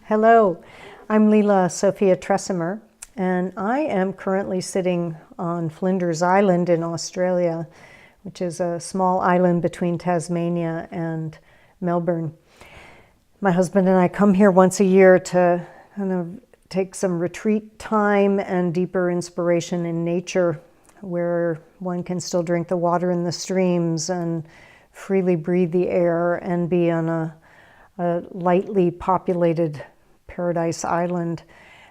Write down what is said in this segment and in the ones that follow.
Hello, I'm Leela Sophia Tressimer, and I am currently sitting on Flinders Island in Australia, which is a small island between Tasmania and Melbourne. My husband and I come here once a year to kind of take some retreat time and deeper inspiration in nature, where one can still drink the water in the streams and freely breathe the air and be on a lightly populated paradise island.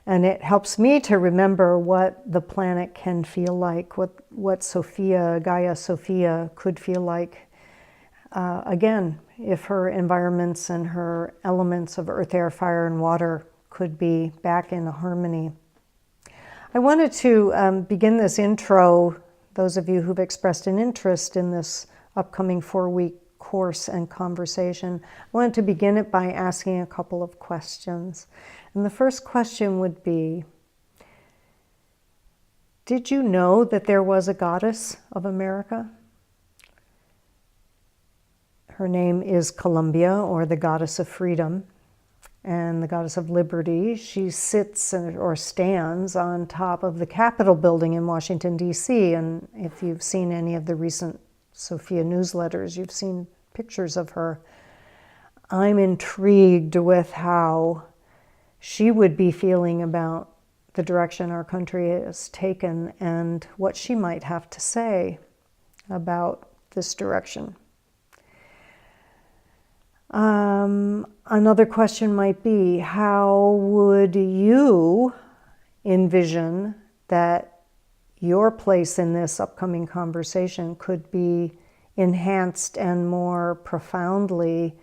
And it helps me to remember what the planet can feel like, what Sophia, Gaia Sophia, could feel like. Again, if her environments and her elements of earth, air, fire, and water could be back in harmony. I wanted to begin this intro, those of you who've expressed an interest in this upcoming 4-week course and conversation, I wanted to begin it by asking a couple of questions. And the first question would be, did you know that there was a goddess of America? Her name is Columbia, or the goddess of freedom, and the goddess of liberty. She sits or stands on top of the Capitol building in Washington, D.C. And if you've seen any of the recent Sophia newsletters, you've seen pictures of her. I'm intrigued with how she would be feeling about the direction our country has taken and what she might have to say about this direction. Another question might be, how would you envision that your place in this upcoming conversation could be enhanced and more profoundly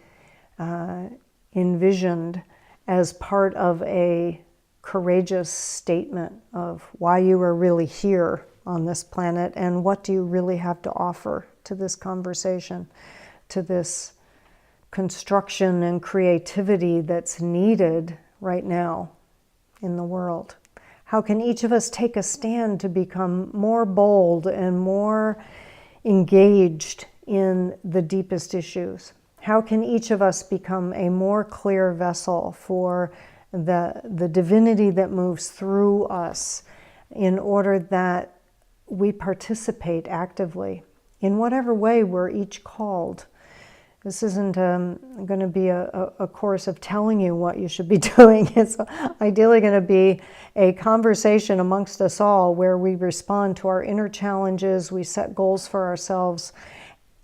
envisioned as part of a courageous statement of why you are really here on this planet and what do you really have to offer to this conversation, to this construction and creativity that's needed right now in the world? How can each of us take a stand to become more bold and more engaged in the deepest issues? How can each of us become a more clear vessel for the divinity that moves through us in order that we participate actively in whatever way we're each called? This isn't going to be a course of telling you what you should be doing. It's ideally going to be a conversation amongst us all where we respond to our inner challenges, we set goals for ourselves,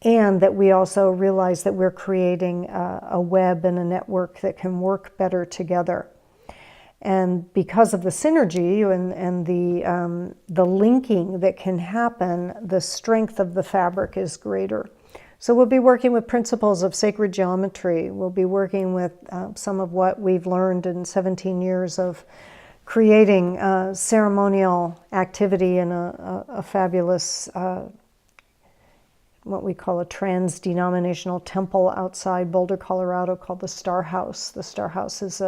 and that we also realize that we're creating a web and a network that can work better together. And because of the synergy and the linking that can happen, the strength of the fabric is greater. So we'll be working with principles of sacred geometry. We'll be working with some of what we've learned in 17 years of creating ceremonial activity in a fabulous, what we call a trans-denominational temple outside Boulder, Colorado, called the Star House. The Star House has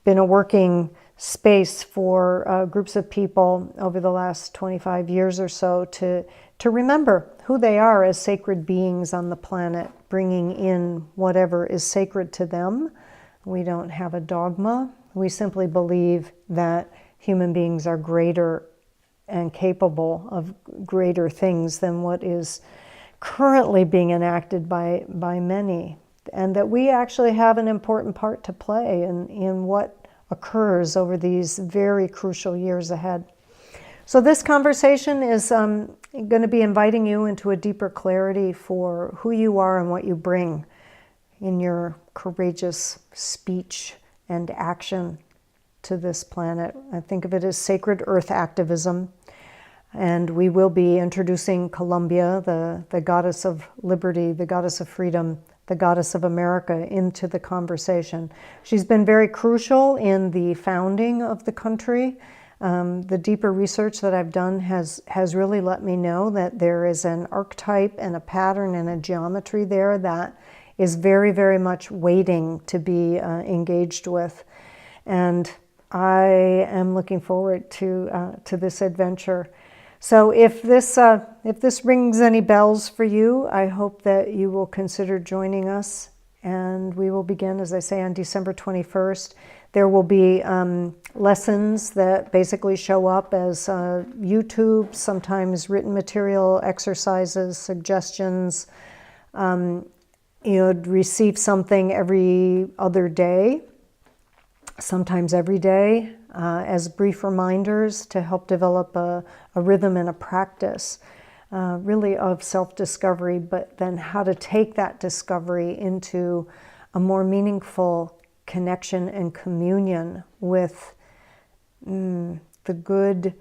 been a working space for groups of people over the last 25 years or so to remember who they are as sacred beings on the planet, bringing in whatever is sacred to them. We don't have a dogma. We simply believe that human beings are greater and capable of greater things than what is currently being enacted by many, and that we actually have an important part to play in what occurs over these very crucial years ahead. So this conversation is going to be inviting you into a deeper clarity for who you are and what you bring in your courageous speech and action to this planet. I think of it as sacred earth activism. And we will be introducing Columbia, the goddess of liberty, the goddess of freedom, the goddess of America, into the conversation. She's been very crucial in the founding of the country. The deeper research that I've done has really let me know that there is an archetype and a pattern and a geometry there that is very, very much waiting to be engaged with. And I am looking forward to this adventure. So if this rings any bells for you, I hope that you will consider joining us And we will begin, as I say, on December 21st. There will be lessons that basically show up as YouTube, sometimes written material, exercises, suggestions. You'd receive something every other day, sometimes every day, as brief reminders to help develop a rhythm and a practice, really of self-discovery, but then how to take that discovery into a more meaningful connection and communion with the good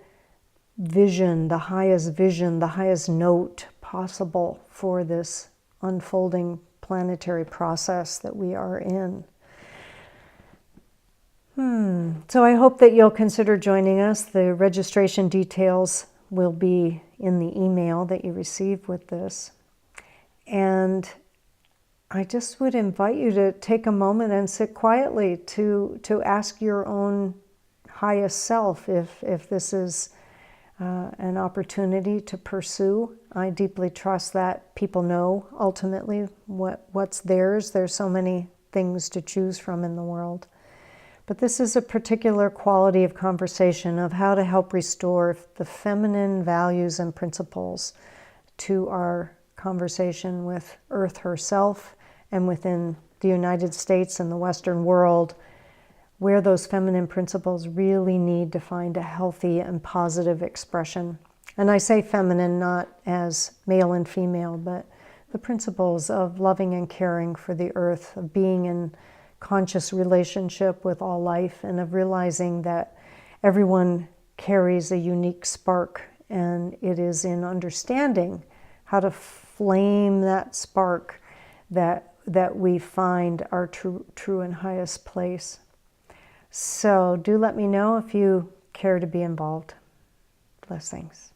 vision, the highest note possible for this unfolding planetary process that we are in. So I hope that you'll consider joining us. The registration details will be in the email that you receive with this. And I just would invite you to take a moment and sit quietly to ask your own highest self if this is an opportunity to pursue. I deeply trust that people know ultimately what's theirs. There's so many things to choose from in the world. But this is a particular quality of conversation of how to help restore the feminine values and principles to our conversation with Earth herself and within the United States and the Western world, where those feminine principles really need to find a healthy and positive expression. And I say feminine not as male and female, but the principles of loving and caring for the earth, of being in conscious relationship with all life, and of realizing that everyone carries a unique spark, and it is in understanding how to flame that spark that we find our true and highest place. So do let me know if you care to be involved. Blessings.